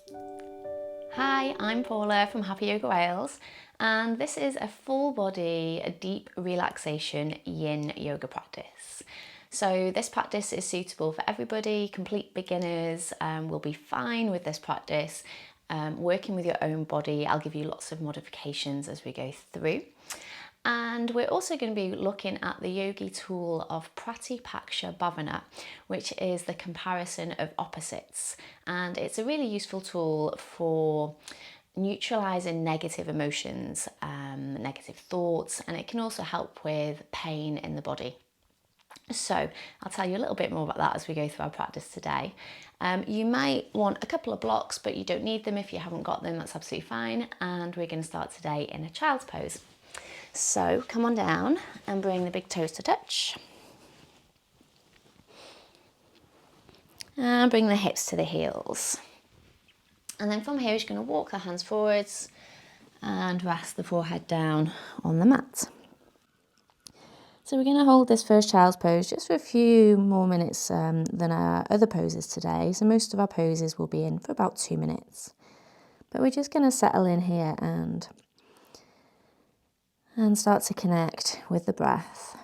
Hi, I'm Paula from Happy Yoga Wales, and this is a full body, deep relaxation yin yoga practice. So this practice is suitable for everybody. Complete beginners will be fine with this practice. Working with your own body, I'll give you lots of modifications as we go through. And we're also going to be looking at the yogi tool of Pratipaksha Bhavana, which is the comparison of opposites. And it's a really useful tool for neutralising negative emotions, negative thoughts, and it can also help with pain in the body. So I'll tell you a little bit more about that as we go through our practice today. You might want a couple of blocks, but you don't need them. If you haven't got them, that's absolutely fine. And we're going to start today in a child's pose. So come on down and bring the big toes to touch. And bring the hips to the heels. And then from here, you're going to walk the hands forwards and rest the forehead down on the mat. So we're going to hold this first child's pose just for a few more minutes than our other poses today. So most of our poses will be in for about 2 minutes. But we're just going to settle in here and start to connect with the breath.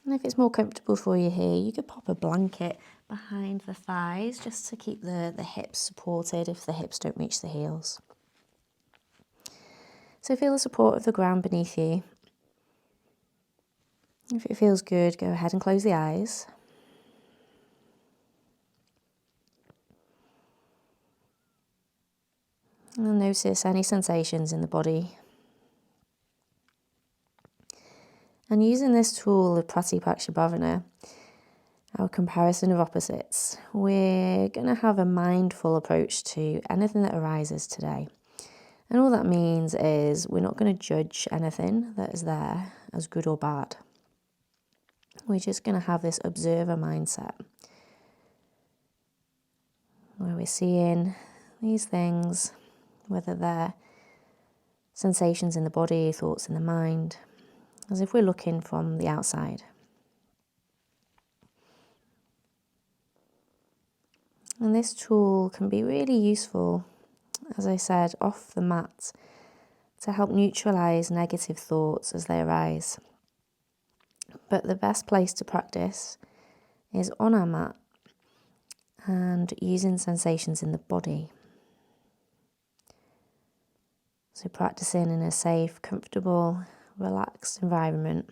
And if it's more comfortable for you here, you could pop a blanket behind the thighs just to keep the hips supported if the hips don't reach the heels. So feel the support of the ground beneath you. If it feels good, go ahead and close the eyes. And notice any sensations in the body. And using this tool of Pratipaksha Bhavana, our comparison of opposites, we're going to have a mindful approach to anything that arises today. And all that means is we're not going to judge anything that is there as good or bad. We're just going to have this observer mindset where we're seeing these things, whether they're sensations in the body, thoughts in the mind, as if we're looking from the outside. And this tool can be really useful, as I said, off the mat to help neutralise negative thoughts as they arise. But the best place to practice is on our mat and using sensations in the body. So practicing in a safe, comfortable, relaxed environment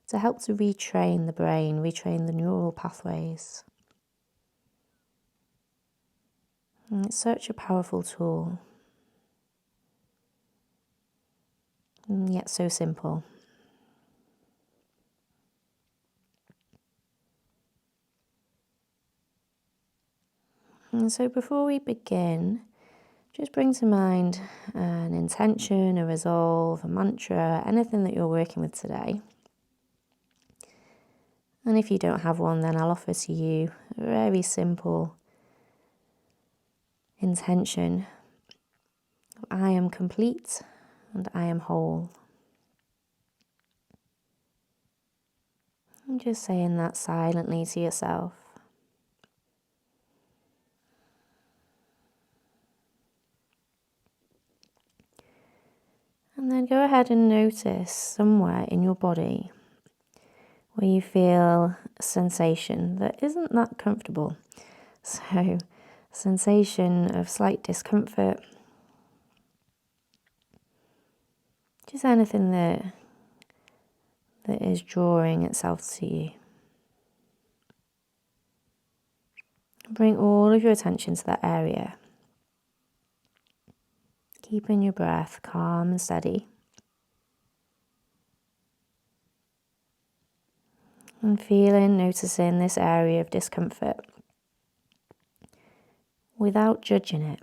to help to retrain the brain, retrain the neural pathways. And it's such a powerful tool, and yet so simple. And so before we begin, just bring to mind an intention, a resolve, a mantra, anything that you're working with today. And if you don't have one, then I'll offer to you a very simple intention. I am complete and I am whole. And just saying that silently to yourself. And then go ahead and notice somewhere in your body where you feel a sensation that isn't that comfortable. So, a sensation of slight discomfort. Just anything that is drawing itself to you. Bring all of your attention to that area. Keeping your breath calm and steady. And noticing this area of discomfort without judging it.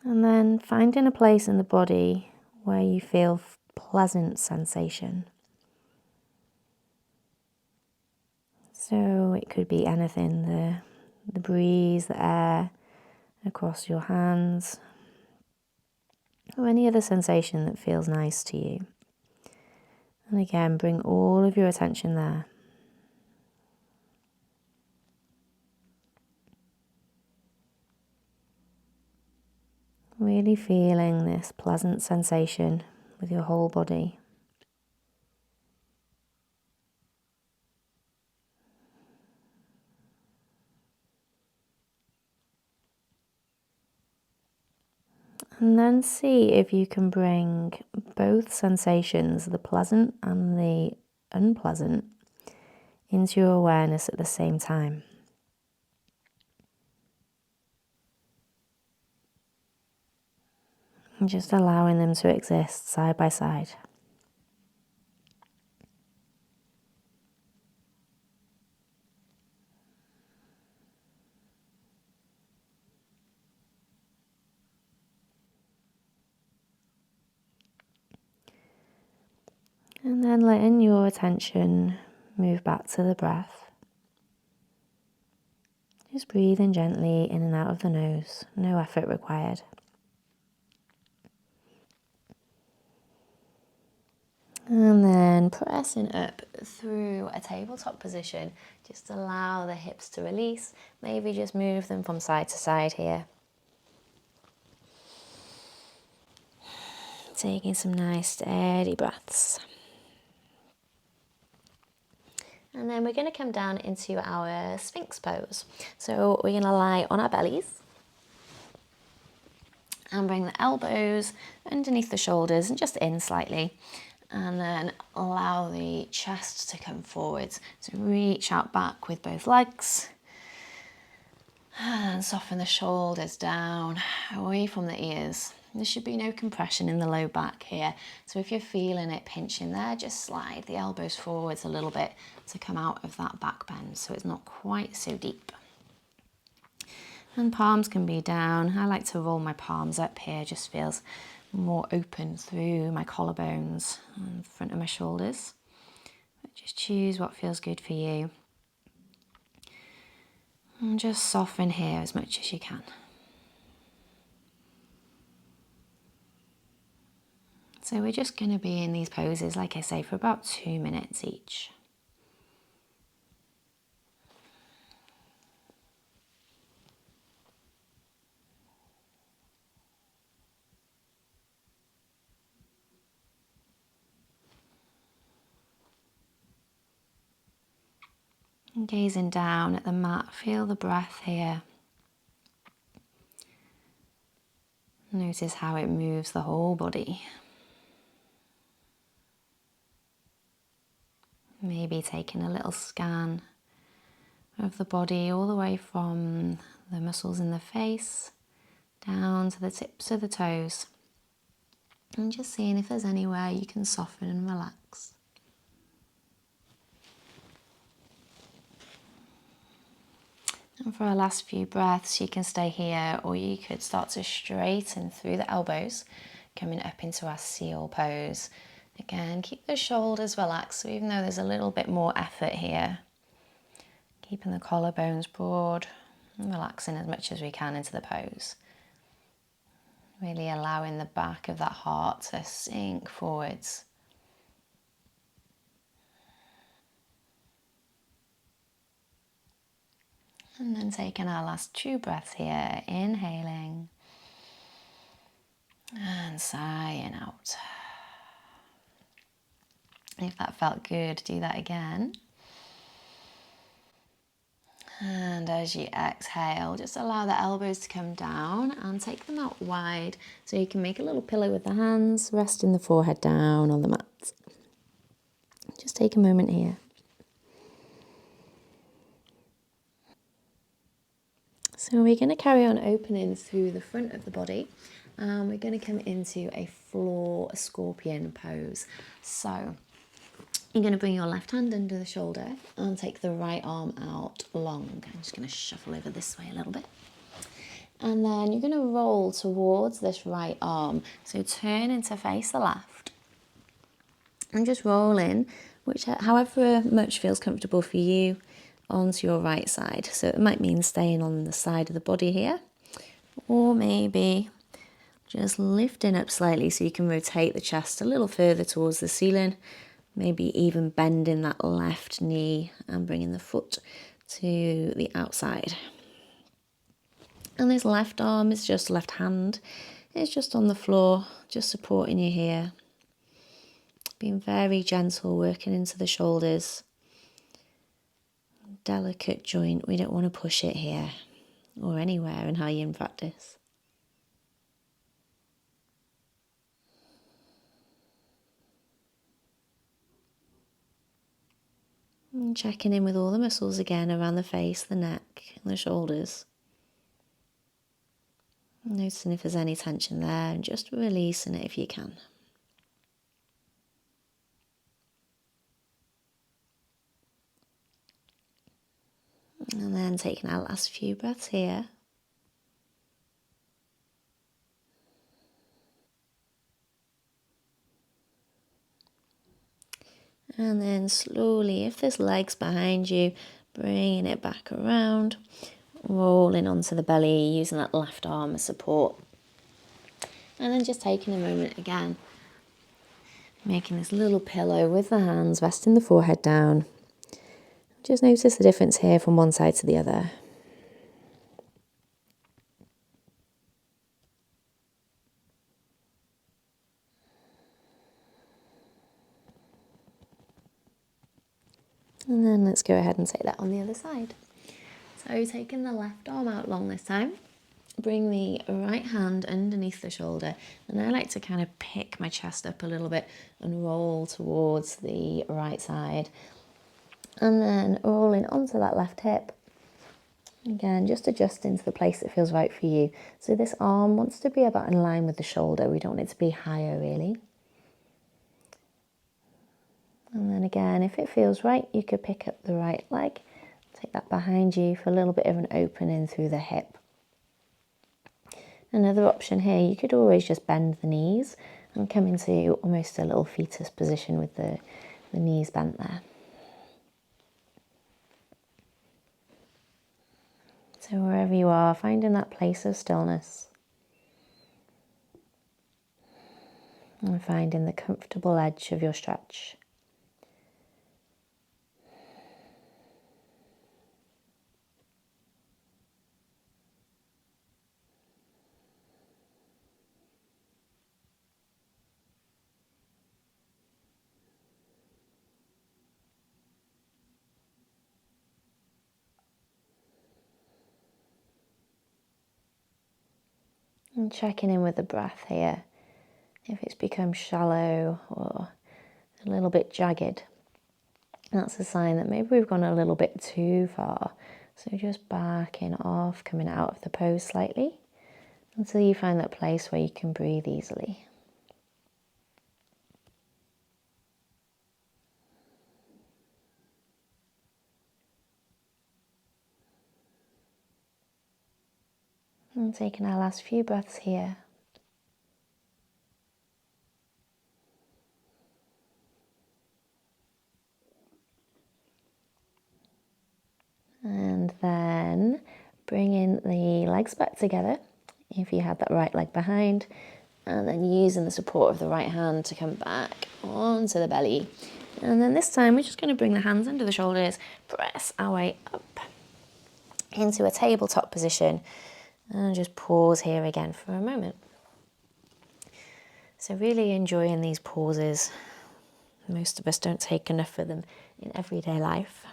And then finding a place in the body where you feel pleasant sensation. So it could be anything, the breeze, the air across your hands, or any other sensation that feels nice to you. And again, bring all of your attention there. Really feeling this pleasant sensation with your whole body. And then see if you can bring both sensations, the pleasant and the unpleasant, into your awareness at the same time. And just allowing them to exist side by side. And then letting your attention move back to the breath. Just breathing gently in and out of the nose, no effort required. And then pressing up through a tabletop position. Just allow the hips to release. Maybe just move them from side to side here. Taking some nice steady breaths. And then we're going to come down into our Sphinx pose. So we're going to lie on our bellies and bring the elbows underneath the shoulders and just in slightly. And then allow the chest to come forwards. So reach out back with both legs. And soften the shoulders down, away from the ears. There should be no compression in the low back here. So if you're feeling it pinching there, just slide the elbows forwards a little bit to come out of that back bend so it's not quite so deep. And palms can be down. I like to roll my palms up here, just feels more open through my collarbones and front of my shoulders. But just choose what feels good for you. And just soften here as much as you can. So we're just going to be in these poses, like I say, for about 2 minutes each. And gazing down at the mat, feel the breath here. Notice how it moves the whole body. Maybe taking a little scan of the body all the way from the muscles in the face down to the tips of the toes. And just seeing if there's anywhere you can soften and relax. And for our last few breaths, you can stay here or you could start to straighten through the elbows, coming up into our seal pose. Again, keep the shoulders relaxed, so even though there's a little bit more effort here, keeping the collarbones broad and relaxing as much as we can into the pose. Really allowing the back of that heart to sink forwards. And then taking our last 2 breaths here, inhaling and sighing out. If that felt good, do that again. And as you exhale, just allow the elbows to come down and take them out wide. So you can make a little pillow with the hands, resting the forehead down on the mat. Just take a moment here. So we're going to carry on opening through the front of the body. And we're going to come into a floor scorpion pose. So you're going to bring your left hand under the shoulder and take the right arm out long. I'm just going to shuffle over this way a little bit. And then you're going to roll towards this right arm. So turning to face the left. And just roll in, however much feels comfortable for you. onto your right side. So it might mean staying on the side of the body here, or maybe just lifting up slightly so you can rotate the chest a little further towards the ceiling, maybe even bending that left knee and bringing the foot to the outside. And this left arm is just left hand. It's just on the floor, just supporting you here. Being very gentle, working into the shoulders. Delicate joint, we don't want to push it here or anywhere in high yin practice. And checking in with all the muscles again around the face, the neck, and the shoulders. Noticing if there's any tension there and just releasing it if you can. And then taking our last few breaths here. And then slowly, if there's legs behind you, bringing it back around, rolling onto the belly, using that left arm as support. And then just taking a moment again, making this little pillow with the hands, resting the forehead down. Just notice the difference here from one side to the other. And then let's go ahead and take that on the other side. So taking the left arm out long this time, bring the right hand underneath the shoulder, and I like to kind of pick my chest up a little bit and roll towards the right side. And then rolling onto that left hip. Again, just adjusting to the place that feels right for you. So this arm wants to be about in line with the shoulder. We don't want it to be higher really. And then again, if it feels right, you could pick up the right leg. Take that behind you for a little bit of an opening through the hip. Another option here, you could always just bend the knees and come into almost a little fetus position with the knees bent there. So wherever you are, finding that place of stillness and finding the comfortable edge of your stretch. And checking in with the breath here. If it's become shallow or a little bit jagged, that's a sign that maybe we've gone a little bit too far. So just backing off, coming out of the pose slightly until you find that place where you can breathe easily. And taking our last few breaths here. And then bringing the legs back together, if you had that right leg behind, and then using the support of the right hand to come back onto the belly. And then this time we're just going to bring the hands under the shoulders, press our way up into a tabletop position, and just pause here again for a moment. So really enjoying these pauses. Most of us don't take enough of them in everyday life.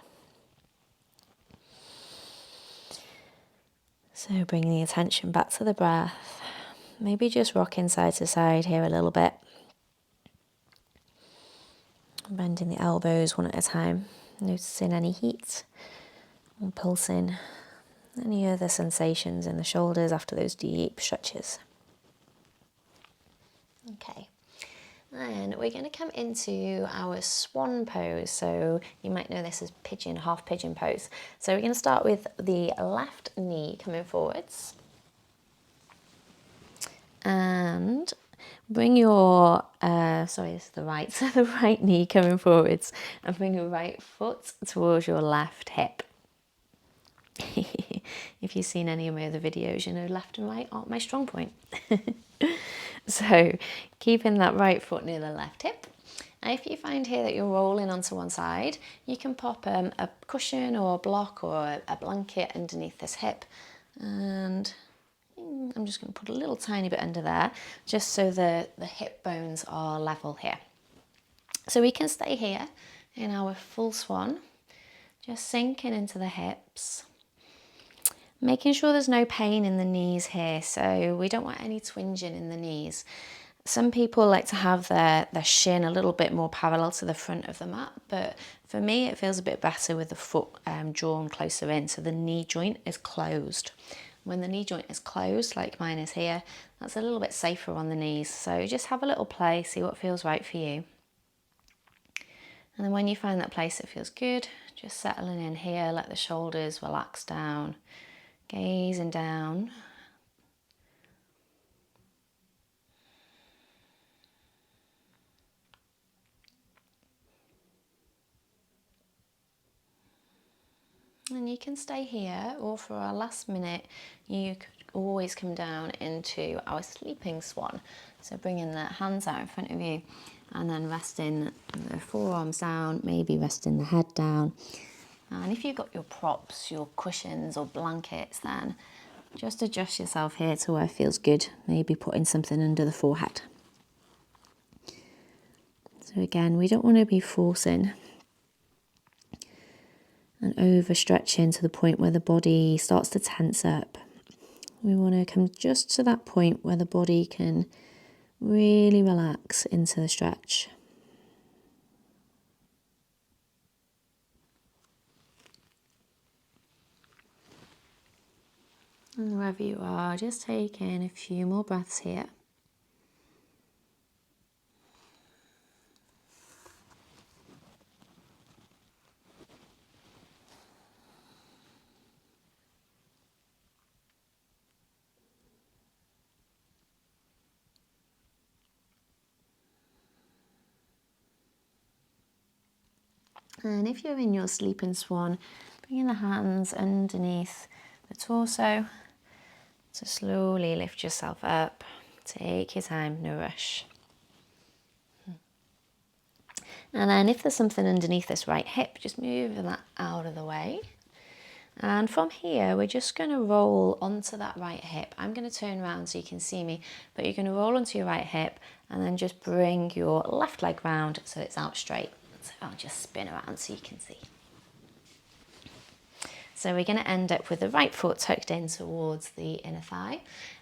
So bringing the attention back to the breath. Maybe just rocking side to side here a little bit. Bending the elbows one at a time. Noticing any heat or pulsing. Any other sensations in the shoulders after those deep stretches. Okay. Then we're going to come into our swan pose. So you might know this as pigeon, half pigeon pose. So we're going to start with the left knee coming forwards. And bring your, this is the right, so the right knee coming forwards. And bring your right foot towards your left hip. If you've seen any of my other videos, you know left and right aren't my strong point. So keeping that right foot near the left hip. And if you find here that you're rolling onto one side, you can pop a cushion or a block or a blanket underneath this hip. And I'm just going to put a little tiny bit under there, just so the hip bones are level here. So we can stay here in our full swan, just sinking into the hips, making sure there's no pain in the knees here. So we don't want any twinging in the knees. Some people like to have their shin a little bit more parallel to the front of the mat, but for me it feels a bit better with the foot drawn closer in, so the knee joint is closed. When the knee joint is closed, like mine is here, that's a little bit safer on the knees. So just have a little play, see what feels right for you. And then when you find that place that feels good, just settling in here, let the shoulders relax down, gazing down. And you can stay here, or for our last minute, you could always come down into our sleeping swan. So bringing the hands out in front of you and then resting the forearms down, maybe resting the head down. And if you've got your props, your cushions or blankets, then just adjust yourself here to where it feels good. Maybe putting something under the forehead. So again, we don't want to be forcing and overstretching to the point where the body starts to tense up. We want to come just to that point where the body can really relax into the stretch. And wherever you are, just take in a few more breaths here. And if you're in your sleeping swan, bringing the hands underneath the torso to slowly lift yourself up. Take your time, no rush. And then if there's something underneath this right hip, just moving that out of the way. And from here, we're just going to roll onto that right hip. I'm going to turn around so you can see me, but you're going to roll onto your right hip and then just bring your left leg round so it's out straight. So I'll just spin around so you can see. So we're going to end up with the right foot tucked in towards the inner thigh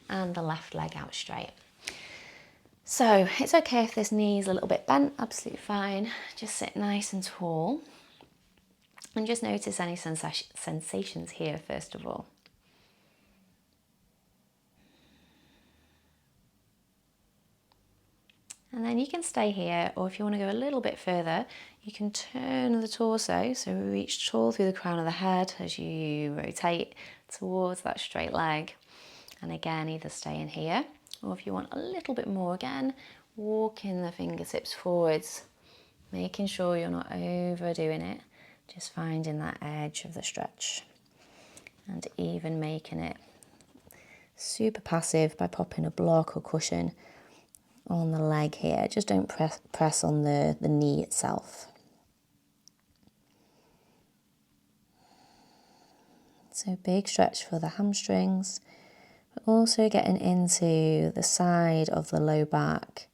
and the left leg out straight. So it's okay if this knee is a little bit bent, absolutely fine. Just sit nice and tall. And just notice any sensations here first of all. And then you can stay here, or if you want to go a little bit further, you can turn the torso, so reach tall through the crown of the head as you rotate towards that straight leg. And again, either stay in here, or if you want a little bit more again, walking the fingertips forwards, making sure you're not overdoing it, just finding that edge of the stretch. And even making it super passive by popping a block or cushion on the leg here. Just don't press on the knee itself. So big stretch for the hamstrings, but also getting into the side of the low back,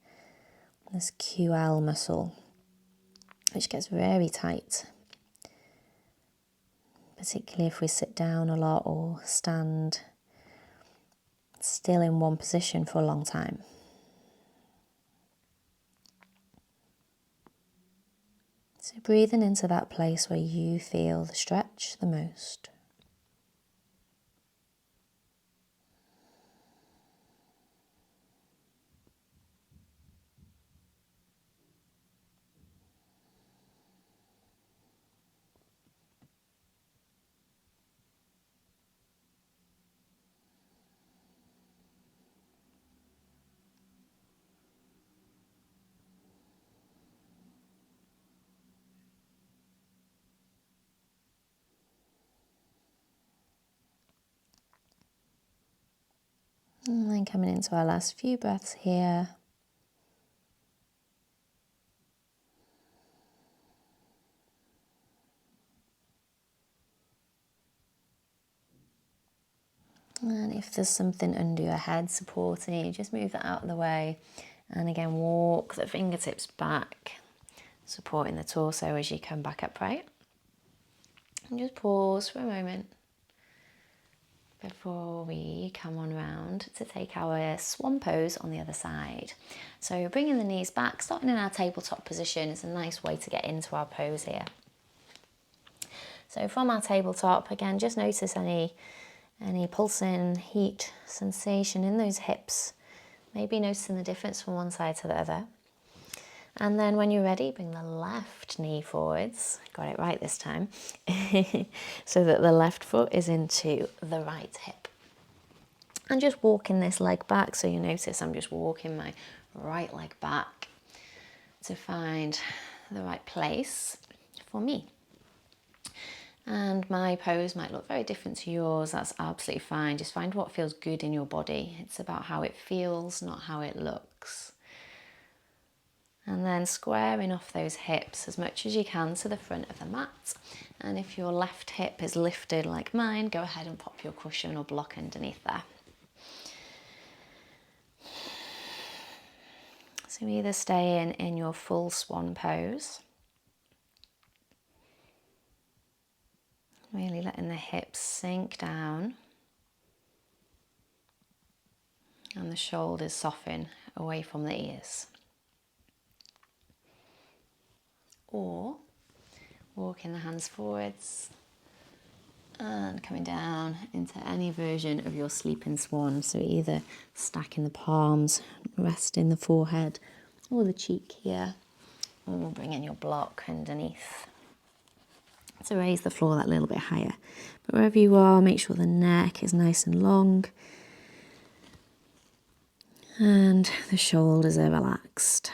this QL muscle, which gets very tight, particularly if we sit down a lot or stand still in one position for a long time. So breathing into that place where you feel the stretch the most. And then coming into our last few breaths here. And if there's something under your head supporting you, just move that out of the way. And again, walk the fingertips back, supporting the torso as you come back upright. And just pause for a moment before we come on round to take our swan pose on the other side. So bringing the knees back, starting in our tabletop position is a nice way to get into our pose here. So from our tabletop, again, just notice any pulsing, heat, sensation in those hips. Maybe noticing the difference from one side to the other. And then when you're ready, bring the left knee forwards. Got it right this time. So that the left foot is into the right hip. And just walking this leg back. So you notice I'm just walking my right leg back to find the right place for me. And my pose might look very different to yours. That's absolutely fine. Just find what feels good in your body. It's about how it feels, not how it looks. And then squaring off those hips as much as you can to the front of the mat. And if your left hip is lifted like mine, go ahead and pop your cushion or block underneath there. So either stay in your full swan pose. Really letting the hips sink down. And the shoulders soften away from the ears. Or walking the hands forwards and coming down into any version of your sleeping swan. So either stacking the palms, resting the forehead or the cheek here, or bringing your block underneath to raise the floor that little bit higher. But wherever you are, make sure the neck is nice and long and the shoulders are relaxed.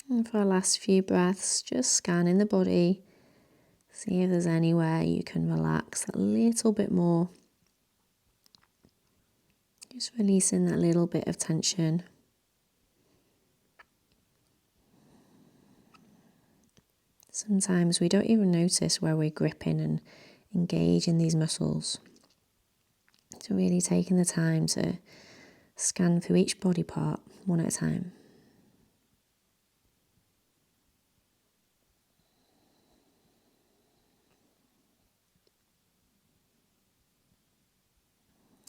And for our last few breaths, just scanning the body, see if there's anywhere you can relax a little bit more. Just releasing that little bit of tension. Sometimes we don't even notice where we're gripping and engaging these muscles. So really taking the time to scan through each body part one at a time.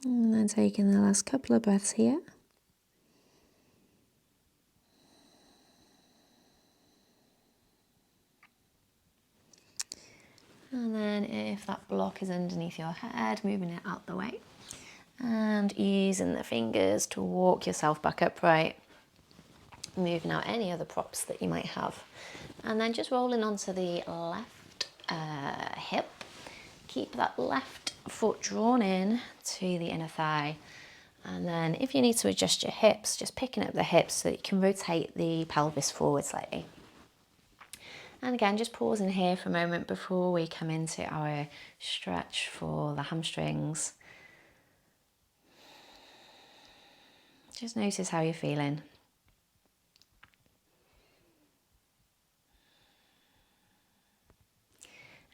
And then taking the last couple of breaths here. And then if that block is underneath your head, moving it out the way. And using the fingers to walk yourself back upright. Moving out any other props that you might have. And then just rolling onto the left hip. Keep that left foot drawn in to the inner thigh. And then if you need to adjust your hips, just picking up the hips so that you can rotate the pelvis forward slightly. And again, just pausing here for a moment before we come into our stretch for the hamstrings. Just notice how you're feeling.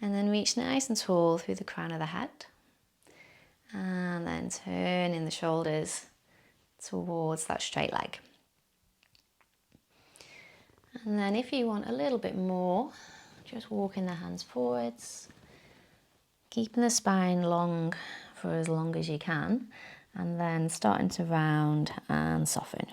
And then reach nice and tall through the crown of the head. And then turning the shoulders towards that straight leg. And then if you want a little bit more, just walking the hands forwards, keeping the spine long for as long as you can, and then starting to round and soften.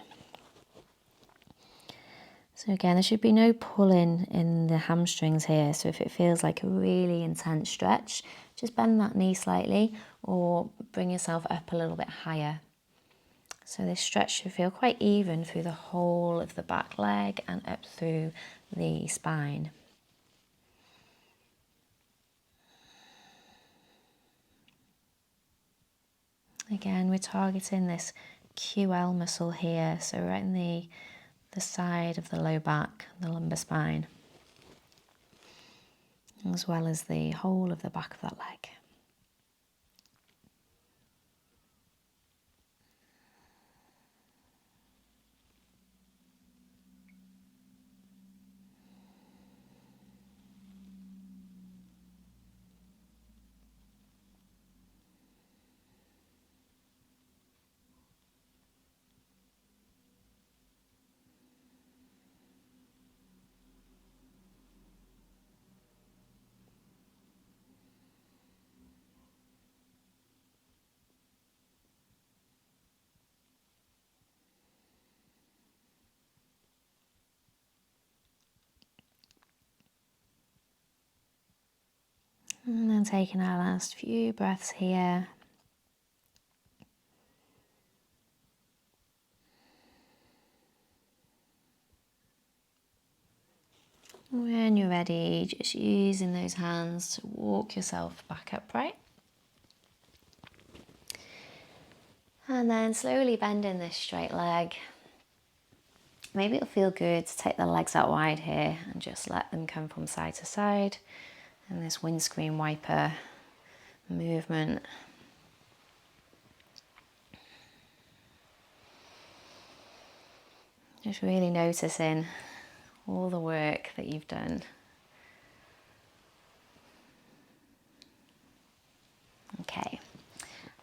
So again, there should be no pulling in the hamstrings here. So if it feels like a really intense stretch, just bend that knee slightly or bring yourself up a little bit higher. So this stretch should feel quite even through the whole of the back leg and up through the spine. Again, we're targeting this QL muscle here, so right in the side of the low back, the lumbar spine, as well as the whole of the back of that leg. And then taking our last few breaths here. When you're ready, just using those hands to walk yourself back upright. And then slowly bending this straight leg. Maybe it'll feel good to take the legs out wide here and just let them come from side to side. And this windscreen wiper movement. Just really noticing all the work that you've done. Okay,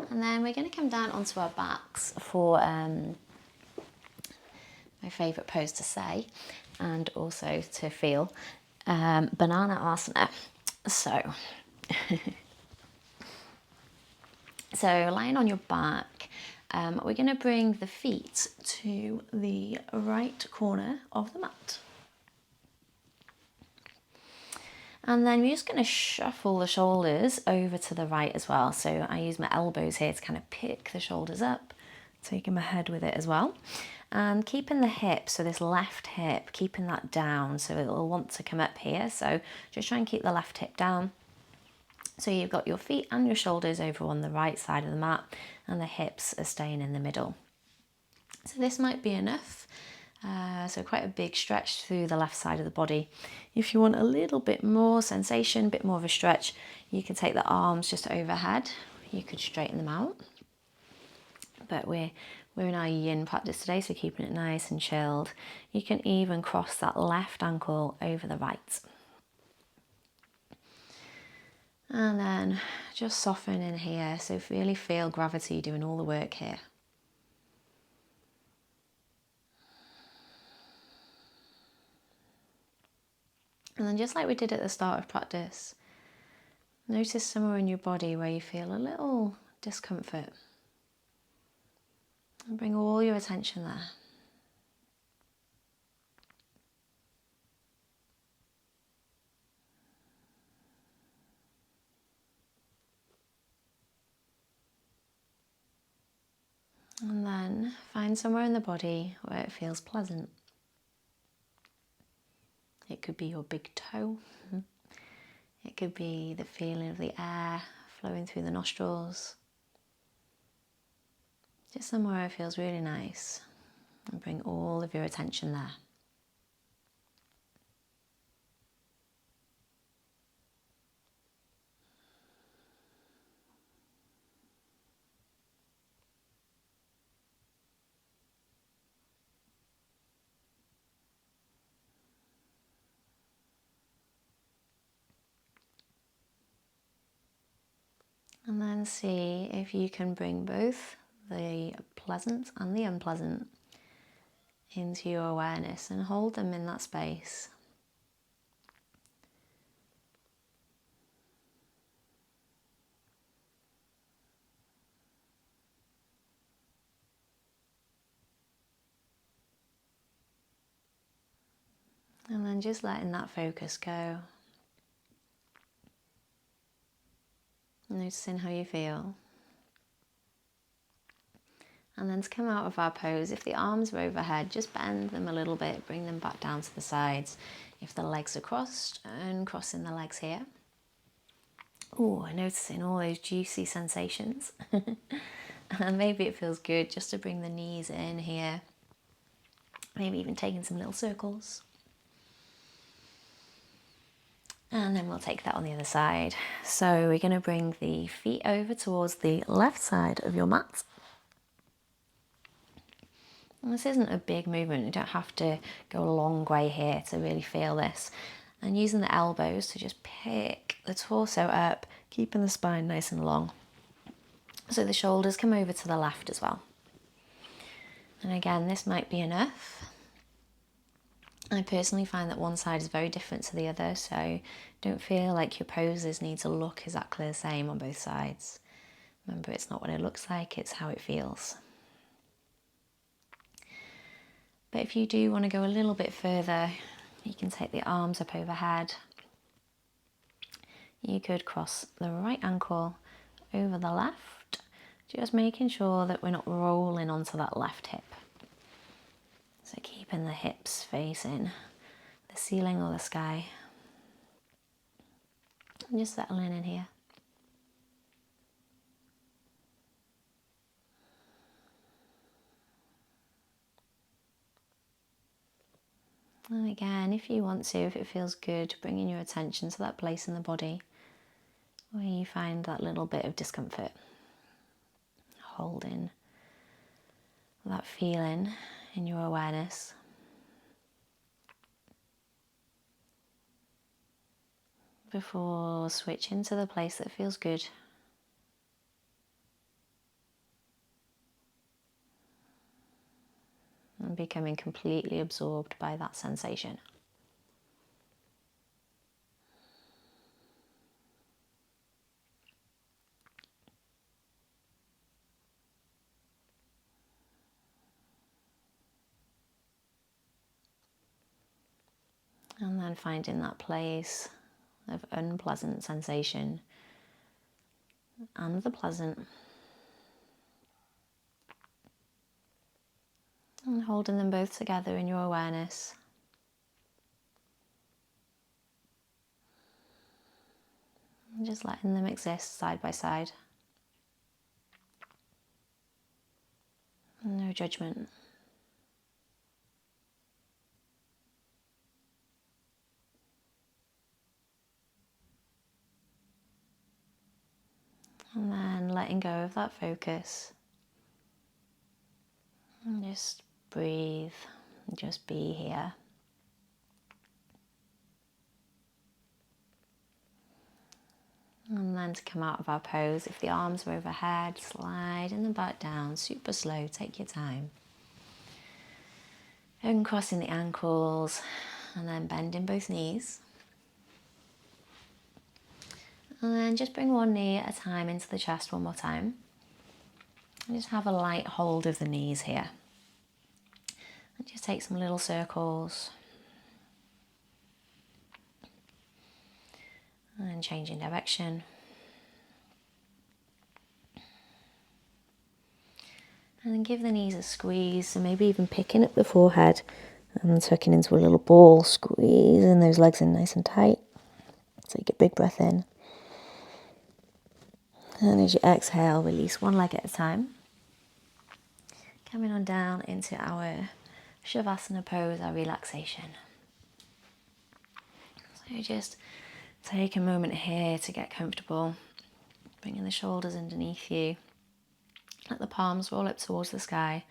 and then we're going to come down onto our backs for my favourite pose to say and also to feel, banana asana. So, so lying on your back, we're going to bring the feet to the right corner of the mat. And then we're just going to shuffle the shoulders over to the right as well. So I use my elbows here to kind of pick the shoulders up, taking my head with it as well. And keeping the hip, so this left hip, keeping that down, so it'll want to come up here. So just try and keep the left hip down. So you've got your feet and your shoulders over on the right side of the mat, and the hips are staying in the middle. So this might be enough. So quite a big stretch through the left side of the body. If you want a little bit more sensation, a bit more of a stretch, you can take the arms just overhead. You could straighten them out. But we're in our yin practice today, so keeping it nice and chilled. You can even cross that left ankle over the right. And then just soften in here, so really feel gravity doing all the work here. And then just like we did at the start of practice, notice somewhere in your body where you feel a little discomfort. And bring all your attention there. And then find somewhere in the body where it feels pleasant. It could be your big toe. It could be the feeling of the air flowing through the nostrils. Just somewhere it feels really nice. And bring all of your attention there. And then see if you can bring both the pleasant and the unpleasant into your awareness and hold them in that space. And then just letting that focus go. Noticing how you feel. And then to come out of our pose, if the arms are overhead, just bend them a little bit, bring them back down to the sides. If the legs are crossed, uncrossing the legs here. Oh, noticing all those juicy sensations. And maybe it feels good just to bring the knees in here. Maybe even taking some little circles. And then we'll take that on the other side. So we're going to bring the feet over towards the left side of your mat. And this isn't a big movement. You don't have to go a long way here to really feel this. And using the elbows to just pick the torso up, keeping the spine nice and long. So the shoulders come over to the left as well. And again, this might be enough. I personally find that one side is very different to the other, so don't feel like your poses need to look exactly the same on both sides. Remember, it's not what it looks like, it's how it feels. But if you do want to go a little bit further, you can take the arms up overhead. You could cross the right ankle over the left, just making sure that we're not rolling onto that left hip. So keeping the hips facing the ceiling or the sky. And just settling in here. And again, if you want to, if it feels good, bringing your attention to that place in the body where you find that little bit of discomfort. Holding that feeling in your awareness. Before switching to the place that feels good. And becoming completely absorbed by that sensation. And then finding that place of unpleasant sensation and the pleasant. And holding them both together in your awareness. And just letting them exist side by side. No judgment. And then letting go of that focus. And just breathe. And just be here. And then to come out of our pose, if the arms are overhead, sliding them back down, super slow, take your time. Uncrossing the ankles and then bending both knees. And then just bring one knee at a time into the chest one more time. And just have a light hold of the knees here. And just take some little circles. And changing direction. And then give the knees a squeeze, so maybe even picking up the forehead and tucking into a little ball, squeezing those legs in nice and tight. Take a big breath in. And as you exhale, release one leg at a time. Coming on down into our Shavasana pose, our relaxation. So just take a moment here to get comfortable, bringing the shoulders underneath you. Let the palms roll up towards the sky,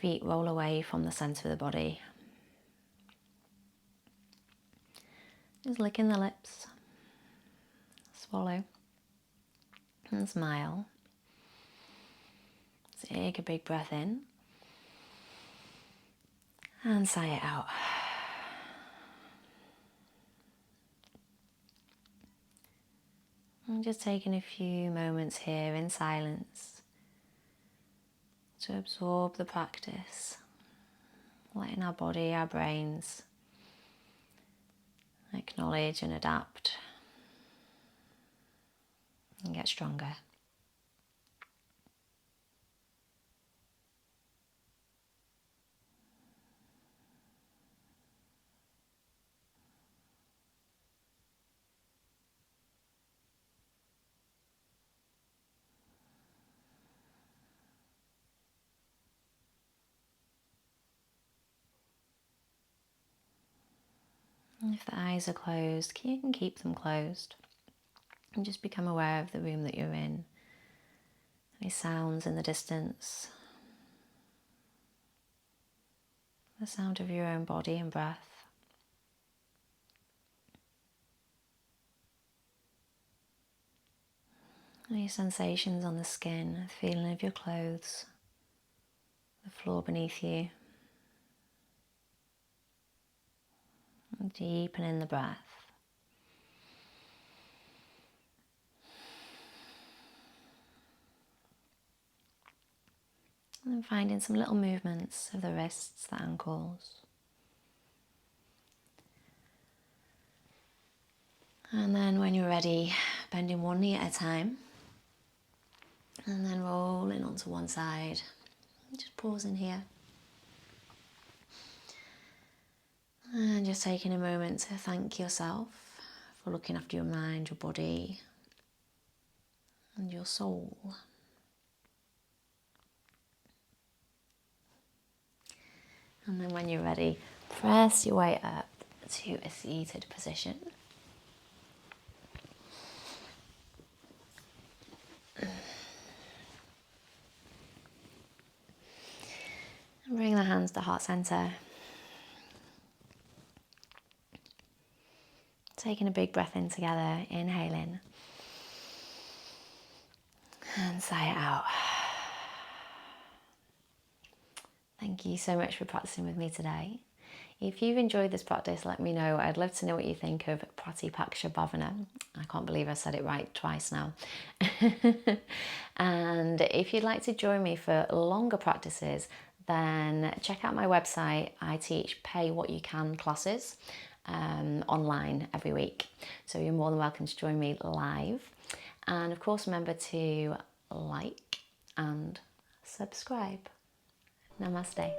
feet roll away from the centre of the body. Just licking the lips, swallow and smile. Take a big breath in and sigh it out. And just taking a few moments here in silence to absorb the practice, letting our body, our brains acknowledge and adapt and get stronger. And if the eyes are closed, you can keep them closed. And just become aware of the room that you're in. Any sounds in the distance. The sound of your own body and breath. Any sensations on the skin, the feeling of your clothes, the floor beneath you. And deepen in the breath. And then finding some little movements of the wrists, the ankles. And then when you're ready, bending one knee at a time. And then rolling onto one side. Just pausing here. And just taking a moment to thank yourself for looking after your mind, your body, and your soul. And then when you're ready, press your way up to a seated position. And bring the hands to heart center. Taking a big breath in together, inhaling. And sigh it out. Thank you so much for practicing with me today. If you've enjoyed this practice, let me know. I'd love to know what you think of Pratipaksha Bhavana. I can't believe I said it right twice now. And if you'd like to join me for longer practices, then check out my website. I teach pay what you can classes online every week. So you're more than welcome to join me live. And of course, remember to like and subscribe. Namaste.